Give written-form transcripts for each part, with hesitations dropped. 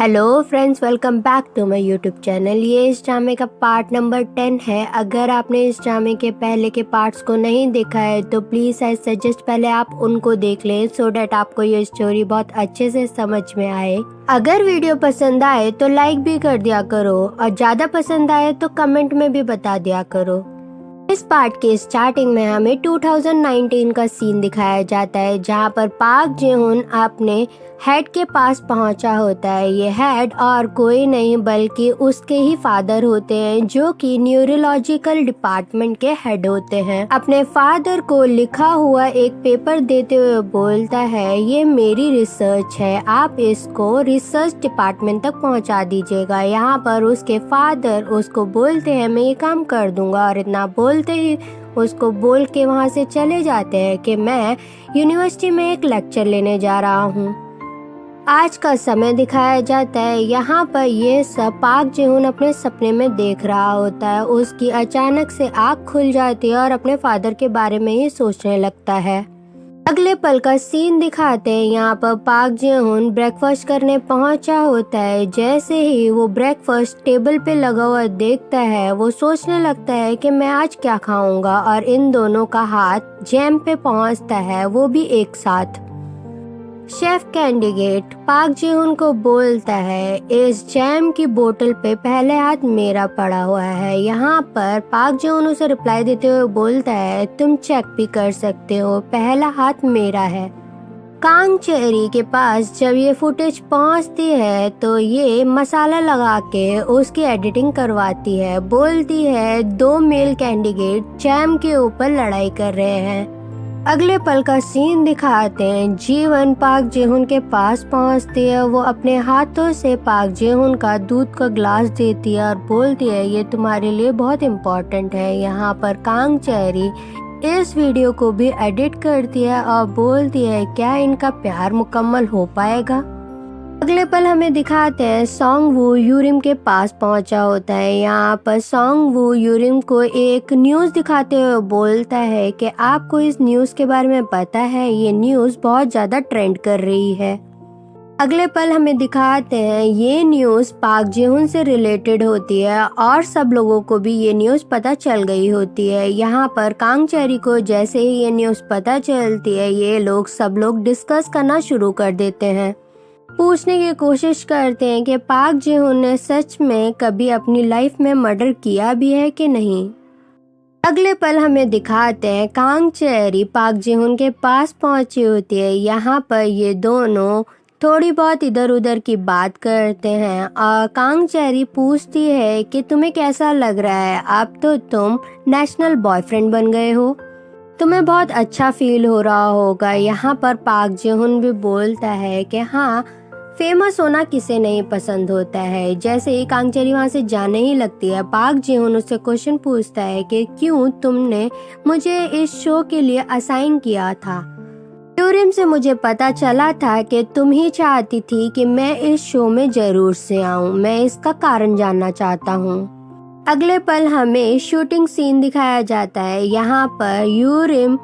Hello friends, welcome back to my YouTube channel. ये इस ड्रामे का पार्ट नंबर 10 है। अगर आपने इस ड्रामे के पहले के पार्ट्स को नहीं देखा है तो प्लीज़ आई सजेस्ट पहले आप उनको देख लें सो डैट आपको ये स्टोरी बहुत अच्छे से समझ में आए। अगर वीडियो पसंद आए तो लाइक भी कर दिया करो और ज़्यादा पसंद आए तो कमेंट में भी बता दिया करो। इस पार्ट के स्टार्टिंग में हमें 2019 का सीन दिखाया जाता है जहां पर पार्क जे-होन अपने हेड के पास पहुंचा होता है। ये हेड और कोई नहीं बल्कि उसके ही फादर होते हैं जो कि न्यूरोलॉजिकल डिपार्टमेंट के हेड होते हैं। अपने फादर को लिखा हुआ एक पेपर देते हुए बोलता है, ये मेरी रिसर्च है, आप इसको रिसर्च डिपार्टमेंट तक पहुंचा दीजिएगा। यहाँ पर उसके फादर उसको बोलते हैं मैं ये काम कर दूंगा और इतना बोलते ही उसको बोल के वहाँ से चले जाते हैं कि मैं यूनिवर्सिटी में एक लेक्चर लेने जा रहा हूँ। आज का समय दिखाया जाता है। यहाँ पर ये सब पार्क जे-होन अपने सपने में देख रहा होता है। उसकी अचानक से आँख खुल जाती है और अपने फादर के बारे में ही सोचने लगता है। अगले पल का सीन दिखाते हैं। यहाँ पर पार्क जे-होन ब्रेकफास्ट करने पहुंचा होता है। जैसे ही वो ब्रेकफास्ट टेबल पे लगा हुआ देखता है वो सोचने लगता है कि मैं आज क्या खाऊंगा, और इन दोनों का हाथ जैम पे पहुंचता है, वो भी एक साथ। शेफ कैंडिडेट पार्क जे-होन को बोलता है, इस जैम की बोतल पे पहले हाथ मेरा पड़ा हुआ है। यहाँ पर पार्क जे-होन उसे रिप्लाई देते हुए बोलता है, तुम चेक भी कर सकते हो, पहला हाथ मेरा है। कांग चेरी के पास जब ये फुटेज पहुंचती है तो ये मसाला लगा के उसकी एडिटिंग करवाती है। बोलती है दो मेल कैंडिडेट जैम के ऊपर लड़ाई कर रहे हैं। अगले पल का सीन दिखाते हैं। जीवन पार्क जे-होन के पास पहुंचती है। वो अपने हाथों से पार्क जे-होन का दूध का ग्लास देती है और बोलती है ये तुम्हारे लिए बहुत इम्पोर्टेंट है। यहाँ पर कांग चेरी इस वीडियो को भी एडिट करती है और बोलती है क्या इनका प्यार मुकम्मल हो पाएगा। अगले पल हमें दिखाते हैं सॉन्ग वू यूरिम के पास पहुंचा होता है। यहाँ पर सॉन्ग वू यूरिम को एक न्यूज़ दिखाते हुए बोलता है कि आपको इस न्यूज़ के बारे में पता है, ये न्यूज़ बहुत ज़्यादा ट्रेंड कर रही है। अगले पल हमें दिखाते हैं ये न्यूज़ पार्क जे-होन से रिलेटेड होती है और सब लोगों को भी ये न्यूज़ पता चल गई होती है। यहाँ पर कांग चेरी को जैसे ही ये न्यूज़ पता चलती है ये सब लोग डिस्कस करना शुरू कर देते हैं। पूछने की कोशिश करते हैं कि पार्क जे-होन ने सच में कभी अपनी लाइफ में मर्डर किया भी है कि नहीं। अगले पल हमें दिखाते हैं कांग चेरी पार्क जे-होन के पास पहुंची होती है। यहाँ पर ये दोनों थोड़ी बहुत इधर उधर की बात करते हैं और कांग चेरी पूछती है कि तुम्हें कैसा लग रहा है, अब तो तुम नेशनल बॉयफ्रेंड बन गए हो, तुम्हें बहुत अच्छा फील हो रहा होगा। यहाँ पर पार्क जे-होन भी बोलता है कि हाँ, फेमस होना किसे नहीं पसंद होता है। जैसे ही कांग चेरी वहाँ से जाने ही लगती है पार्क जे-होन उससे क्वेश्चन पूछता है कि क्यों तुमने मुझे इस शो के लिए असाइन किया था। यूरिम से मुझे पता चला था कि तुम ही चाहती थी कि मैं इस शो में जरूर से आऊँ, मैं इसका कारण जानना चाहता हूँ। अगले पल हमें शूटिंग सीन दिखाया जाता है। यहाँ पर यूरिम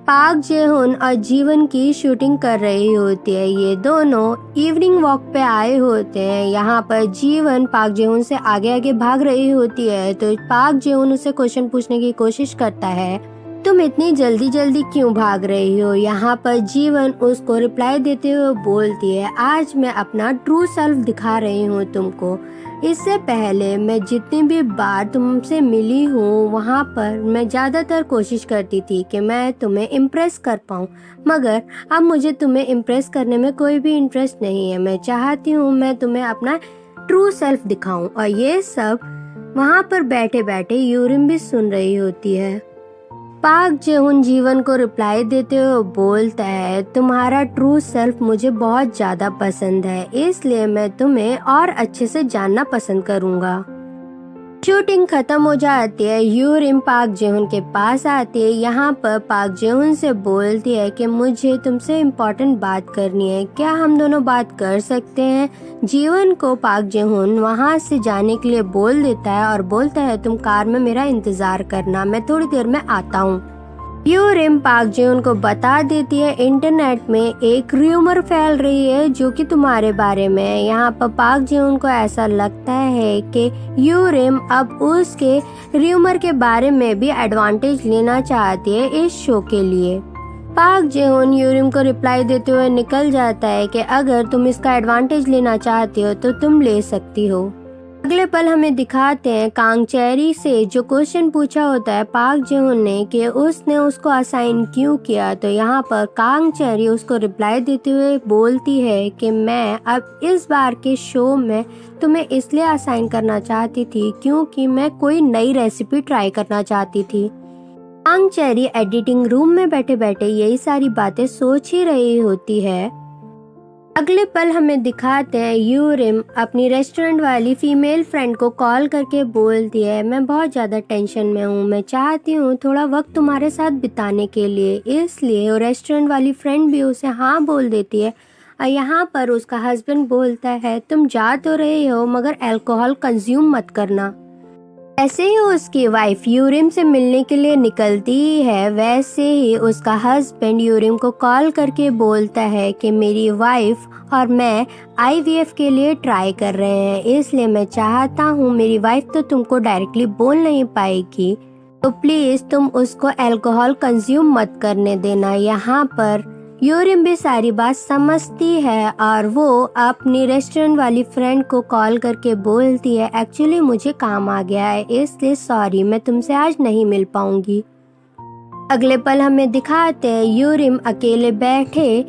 पार्क जे-होन और जीवन की शूटिंग कर रही होती है। ये दोनों इवनिंग वॉक पे आए होते हैं। यहाँ पर जीवन पार्क जे-होन से आगे आगे भाग रही होती है तो पार्क जे-होन उससे क्वेश्चन पूछने की कोशिश करता है, तुम इतनी जल्दी जल्दी क्यों भाग रही हो। यहाँ पर जीवन उसको रिप्लाई देते हुए बोलती है, आज मैं अपना ट्रू सेल्फ दिखा रही हूँ तुमको। इससे पहले मैं जितनी भी बार तुमसे मिली हूँ वहाँ पर मैं ज़्यादातर कोशिश करती थी कि मैं तुम्हें इम्प्रेस कर पाऊँ, मगर अब मुझे तुम्हें इम्प्रेस करने में कोई भी इंटरेस्ट नहीं है। मैं चाहती हूँ मैं तुम्हें अपना ट्रू सेल्फ दिखाऊँ। और ये सब वहाँ पर बैठे बैठे यूरिम भी सुन रही होती है। पार्क जे-होन जीवन को रिप्लाई देते हुए बोलता है, तुम्हारा ट्रू सेल्फ मुझे बहुत ज़्यादा पसंद है, इसलिए मैं तुम्हें और अच्छे से जानना पसंद करूँगा। शूटिंग खत्म हो जाती है। यूरिम पार्क जे-होन के पास आती है। यहाँ पर पार्क जे-होन से बोलती है कि मुझे तुमसे इम्पोर्टेंट बात करनी है, क्या हम दोनों बात कर सकते हैं। जीवन को पार्क जे-होन वहाँ से जाने के लिए बोल देता है और बोलता है तुम कार में मेरा इंतजार करना, मैं थोड़ी देर में आता हूँ। यूरिम पाक जेउन को बता देती है इंटरनेट में एक र्यूमर फैल रही है जो कि तुम्हारे बारे में है। यहाँ पर पाक जेउन को ऐसा लगता है कि यूरिम अब उसके र्यूमर के बारे में भी एडवांटेज लेना चाहती है इस शो के लिए। पाक जेउन यूरिम को रिप्लाई देते हुए निकल जाता है कि अगर तुम इसका एडवांटेज लेना चाहती हो तो तुम ले सकती हो। अगले पल हमें दिखाते हैं कांग चेरी से जो क्वेश्चन पूछा होता है पाक जेउन ने कि उसने उसको असाइन क्यों किया, तो यहाँ पर कांग चेरी उसको रिप्लाई देते हुए बोलती है कि मैं अब इस बार के शो में तुम्हें इसलिए असाइन करना चाहती थी क्योंकि मैं कोई नई रेसिपी ट्राई करना चाहती थी। कांग चेरी एडिटिंग रूम में बैठे बैठे यही सारी बातें सोच ही रही होती है। अगले पल हमें दिखाते हैं यूरिम अपनी रेस्टोरेंट वाली फीमेल फ्रेंड को कॉल करके बोलती है मैं बहुत ज़्यादा टेंशन में हूँ, मैं चाहती हूँ थोड़ा वक्त तुम्हारे साथ बिताने के लिए, इसलिए रेस्टोरेंट वाली फ्रेंड भी उसे हाँ बोल देती है। और यहाँ पर उसका हस्बैंड बोलता है तुम जा तो रहे हो मगर अल्कोहल कंज्यूम मत करना। ऐसे ही उसकी वाइफ यूरिम से मिलने के लिए निकलती है, वैसे ही उसका हस्बैंड यूरिम को कॉल करके बोलता है कि मेरी वाइफ और मैं IVF के लिए ट्राई कर रहे हैं, इसलिए मैं चाहता हूँ मेरी वाइफ तो तुमको डायरेक्टली बोल नहीं पाएगी तो प्लीज तुम उसको अल्कोहल कंज्यूम मत करने देना। यहाँ पर यूरिम भी सारी बात समझती है और वो अपनी रेस्टोरेंट वाली फ्रेंड को कॉल करके बोलती है एक्चुअली मुझे काम आ गया है इसलिए सॉरी मैं तुमसे आज नहीं मिल पाऊंगी। अगले पल हमें दिखाते हैं यूरिम अकेले बैठे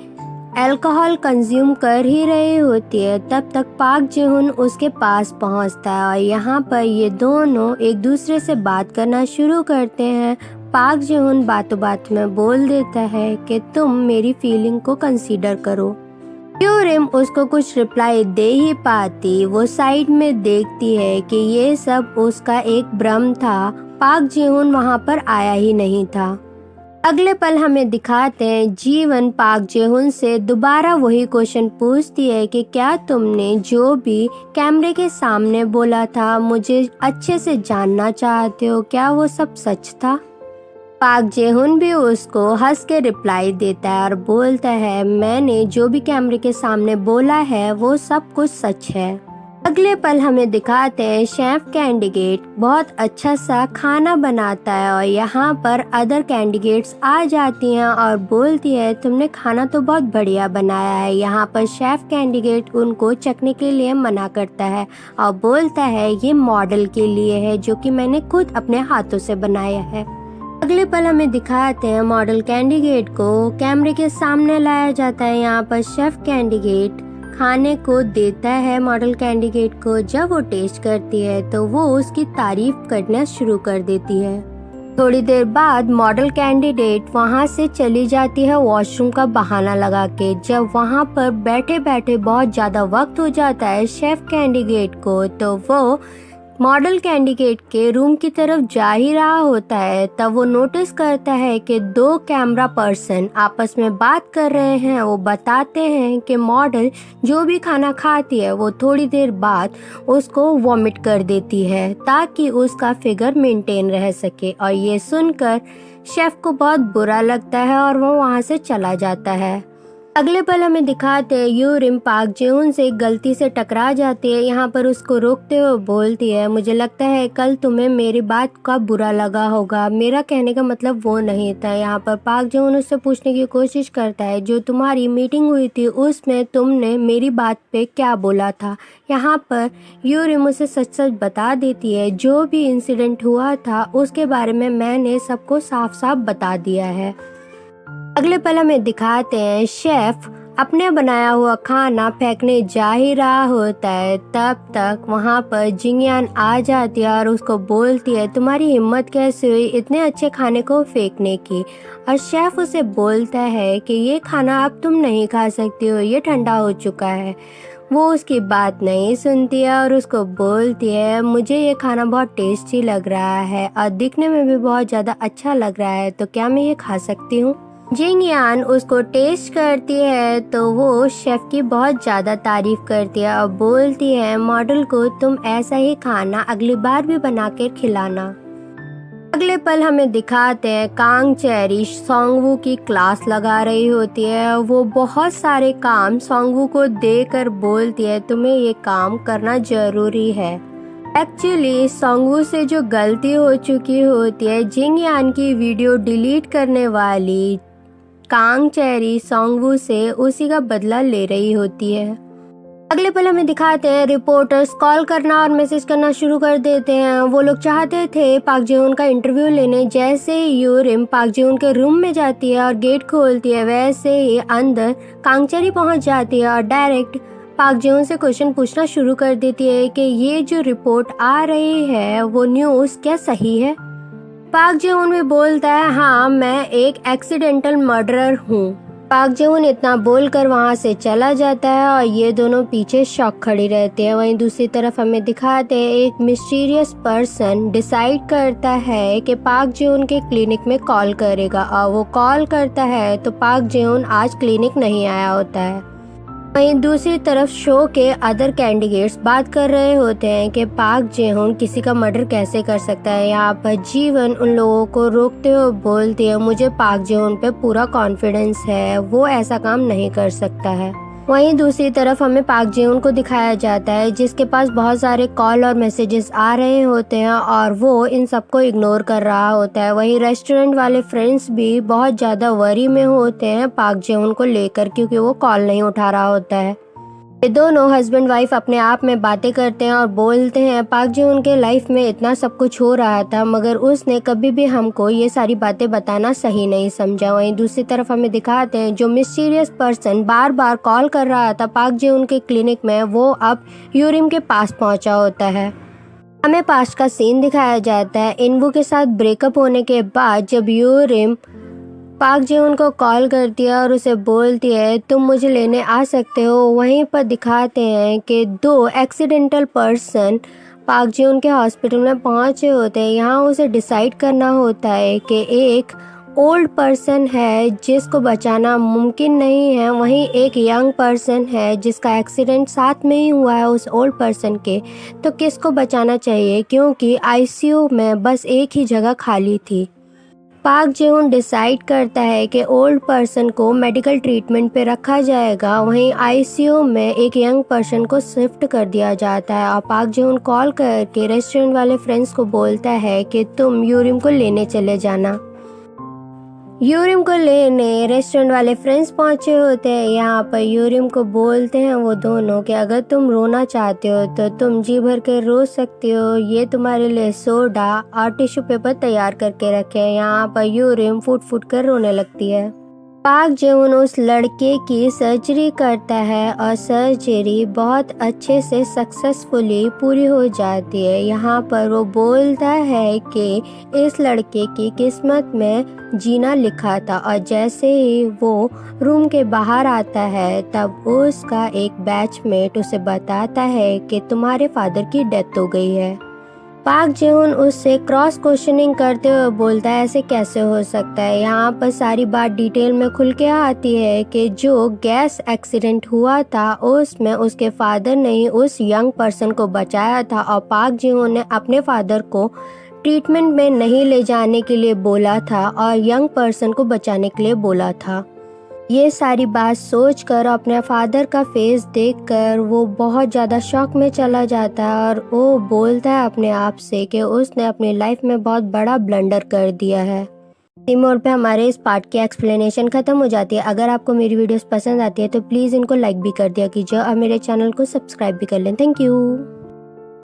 अल्कोहल कंज्यूम कर ही रही होती है, तब तक पाक जेहुन उसके पास पहुंचता है और यहाँ पर ये दोनों एक दूसरे से बात करना शुरू करते हैं। पाक जेहुन बातों बात में बोल देता है कि तुम मेरी फीलिंग को कंसीडर करो। यूरिम उसको कुछ रिप्लाई दे ही पाती, वो साइड में देखती है कि ये सब उसका एक भ्रम था, पाक जेहुन वहाँ पर आया ही नहीं था। अगले पल हमें दिखाते हैं जीवन पाक जेहुन से दोबारा वही क्वेश्चन पूछती है कि क्या तुमने जो भी कैमरे के सामने बोला था मुझे अच्छे से जानना चाहते हो, क्या वो सब सच था। पाक जेहुन भी उसको हंस के रिप्लाई देता है और बोलता है मैंने जो भी कैमरे के सामने बोला है वो सब कुछ सच है। अगले पल हमें दिखाते हैं शेफ कैंडिडेट बहुत अच्छा सा खाना बनाता है और यहाँ पर अदर कैंडिडेट्स आ जाती हैं और बोलती है तुमने खाना तो बहुत बढ़िया बनाया है। यहाँ पर शेफ कैंडिडेट उनको चखने के लिए मना करता है और बोलता है ये मॉडल के लिए है जो कि मैंने खुद अपने हाथों से बनाया है। अगले पल हमें दिखाते हैं मॉडल कैंडिडेट को कैमरे के सामने लाया जाता है। यहाँ पर शेफ कैंडिडेट खाने को देता है मॉडल कैंडिडेट को, जब वो टेस्ट करती है तो वो उसकी तारीफ करना शुरू कर देती है। थोड़ी देर बाद मॉडल कैंडिडेट वहाँ से चली जाती है वॉशरूम का बहाना लगा के। जब वहाँ पर बैठे बैठे बहुत ज़्यादा वक्त हो जाता है शेफ कैंडिडेट को तो वो मॉडल कैंडिडेट के रूम की तरफ जा ही रहा होता है, तब वो नोटिस करता है कि दो कैमरा पर्सन आपस में बात कर रहे हैं। वो बताते हैं कि मॉडल जो भी खाना खाती है वो थोड़ी देर बाद उसको वॉमिट कर देती है ताकि उसका फिगर मेंटेन रह सके, और ये सुनकर शेफ को बहुत बुरा लगता है और वो वहाँ से चला जाता है। अगले पल हमें दिखाते हैं यूरिम पाक जेहुन से गलती से टकरा जाती है। यहाँ पर उसको रोकते हुए बोलती है मुझे लगता है कल तुम्हें मेरी बात का बुरा लगा होगा, मेरा कहने का मतलब वो नहीं था। यहाँ पर पाक जेहुन उससे पूछने की कोशिश करता है जो तुम्हारी मीटिंग हुई थी उसमें तुमने मेरी बात पे क्या बोला था। यहाँ पर यूरिम उसे सच सच बता देती है जो भी इंसिडेंट हुआ था उसके बारे में मैंने सबको साफ साफ बता दिया है। अगले पल हमें दिखाते हैं शेफ अपने बनाया हुआ खाना फेंकने जा ही रहा होता है, तब तक वहाँ पर जिंगयान आ जाती है और उसको बोलती है तुम्हारी हिम्मत कैसे हुई इतने अच्छे खाने को फेंकने की। और शेफ उसे बोलता है कि ये खाना अब तुम नहीं खा सकती हो, ये ठंडा हो चुका है। वो उसकी बात नहीं सुनती है और उसको बोलती है मुझे ये खाना बहुत टेस्टी लग रहा है और दिखने में भी बहुत ज़्यादा अच्छा लग रहा है, तो क्या मैं ये खा सकती हूँ। जिंगयान उसको टेस्ट करती है तो वो शेफ की बहुत ज़्यादा तारीफ करती है और बोलती है मॉडल को तुम ऐसा ही खाना अगली बार भी बना कर खिलाना। अगले अगले पल हमें दिखाते हैं कांग चेरी सोंगवू की क्लास लगा रही होती है। वो बहुत सारे काम सोंगवू को देकर बोलती है तुम्हें ये काम करना जरूरी है। एक्चुअली सोंगवू से जो गलती हो चुकी होती है, जिंग यान की वीडियो डिलीट करने वाली कांग चेरी सोंगवू से उसी का बदला ले रही होती है। अगले पल हमें दिखाते हैं रिपोर्टर्स कॉल करना और मैसेज करना शुरू कर देते हैं। वो लोग चाहते थे पाक जेउन का इंटरव्यू लेने। जैसे ही यूरिम पाक जेउन के रूम में जाती है और गेट खोलती है, वैसे ही अंदर कांग चेरी पहुंच जाती है और डायरेक्ट पाक जेउन से क्वेश्चन पूछना शुरू कर देती है कि ये जो रिपोर्ट आ रही है वो न्यूज़ क्या सही है। पाक जेउन भी बोलता है हाँ मैं एक एक्सीडेंटल मर्डरर हूँ। पाक जेउन इतना बोलकर वहाँ से चला जाता है और ये दोनों पीछे शॉक खड़ी रहती है। वहीं दूसरी तरफ हमें दिखाते हैं एक मिस्टीरियस पर्सन डिसाइड करता है कि पाक जेउन के क्लिनिक में कॉल करेगा और वो कॉल करता है तो पाक जेउन आज क्लिनिक नहीं आया होता है। वहीं दूसरी तरफ शो के अदर कैंडिडेट्स बात कर रहे होते हैं कि पाक जेहोन किसी का मर्डर कैसे कर सकता है। यहाँ पर जीवन उन लोगों को रोकते हुए बोलती है मुझे पाक जेहोन पे पूरा कॉन्फिडेंस है, वो ऐसा काम नहीं कर सकता है। वहीं दूसरी तरफ हमें पाक जेउन को दिखाया जाता है जिसके पास बहुत सारे कॉल और मैसेजेस आ रहे होते हैं और वो इन सबको इग्नोर कर रहा होता है। वहीं रेस्टोरेंट वाले फ्रेंड्स भी बहुत ज़्यादा वरी में होते हैं पाक जेउन को लेकर, क्योंकि वो कॉल नहीं उठा रहा होता है। ये दोनों हस्बैंड वाइफ अपने आप में बातें करते हैं और बोलते हैं पाक जेउन के लाइफ में इतना सब कुछ हो रहा था मगर उसने कभी भी हमको ये सारी बातें बताना सही नहीं समझा। वहीं दूसरी तरफ हमें दिखाते हैं जो मिस्टीरियस पर्सन बार बार कॉल कर रहा था पाक जेउन के क्लिनिक में, वो अब यूरिम के पास पहुंचा होता है। हमें पास्ट का सीन दिखाया जाता है इनवू के साथ ब्रेकअप होने के बाद जब यूरिम पाक जेउन को कॉल करती है और उसे बोलती है तुम मुझे लेने आ सकते हो। वहीं पर दिखाते हैं कि दो एक्सीडेंटल पर्सन पाक जेउन के हॉस्पिटल में पहुंचे होते हैं। यहाँ उसे डिसाइड करना होता है कि एक ओल्ड पर्सन है जिसको बचाना मुमकिन नहीं है, वहीं एक यंग पर्सन है जिसका एक्सीडेंट साथ में ही हुआ है उस ओल्ड पर्सन के, तो किसको बचाना चाहिए क्योंकि आईसीयू में बस एक ही जगह खाली थी। पाक जेउन डिसाइड करता है कि ओल्ड पर्सन को मेडिकल ट्रीटमेंट पे रखा जाएगा, वहीं आईसीयू में एक यंग पर्सन को शिफ्ट कर दिया जाता है। और पाक जेउन कॉल करके रेस्टोरेंट वाले फ्रेंड्स को बोलता है कि तुम यूरिम को लेने चले जाना। यूरिम को लेने रेस्टोरेंट वाले फ्रेंड्स पहुंचे होते हैं। यहाँ पर यूरिम को बोलते हैं वो दोनों कि अगर तुम रोना चाहते हो तो तुम जी भर के रो सकते हो, ये तुम्हारे लिए सोडा और टिश्यू पेपर तैयार करके रखे हैं। यहाँ पर यूरिम फूट फूट कर रोने लगती है। पाक जेउन उस लड़के की सर्जरी करता है और सर्जरी बहुत अच्छे से सक्सेसफुली पूरी हो जाती है। यहाँ पर वो बोलता है कि इस लड़के की किस्मत में जीना लिखा था और जैसे ही वो रूम के बाहर आता है तब उसका एक बैचमेट उसे बताता है कि तुम्हारे फादर की डेथ हो गई है। पाक जेउन उससे क्रॉस क्वेश्चनिंग करते हुए बोलता है ऐसे कैसे हो सकता है। यहाँ पर सारी बात डिटेल में खुल के आती है कि जो गैस एक्सीडेंट हुआ था उसमें उसके फादर ने ही उस यंग पर्सन को बचाया था और पाक जेउन ने अपने फादर को ट्रीटमेंट में नहीं ले जाने के लिए बोला था और यंग पर्सन को बचाने के लिए बोला था। ये सारी बात सोचकर अपने फादर का फेस देखकर वो बहुत ज़्यादा शॉक में चला जाता है और वो बोलता है अपने आप से कि उसने अपनी लाइफ में बहुत बड़ा ब्लंडर कर दिया है। इसी मोड़ पे हमारे इस पार्ट की एक्सप्लेनेशन खत्म हो जाती है। अगर आपको मेरी वीडियोस पसंद आती है तो प्लीज़ इनको लाइक भी कर दिया कीजिए और मेरे चैनल को सब्सक्राइब भी कर लें। Thank you.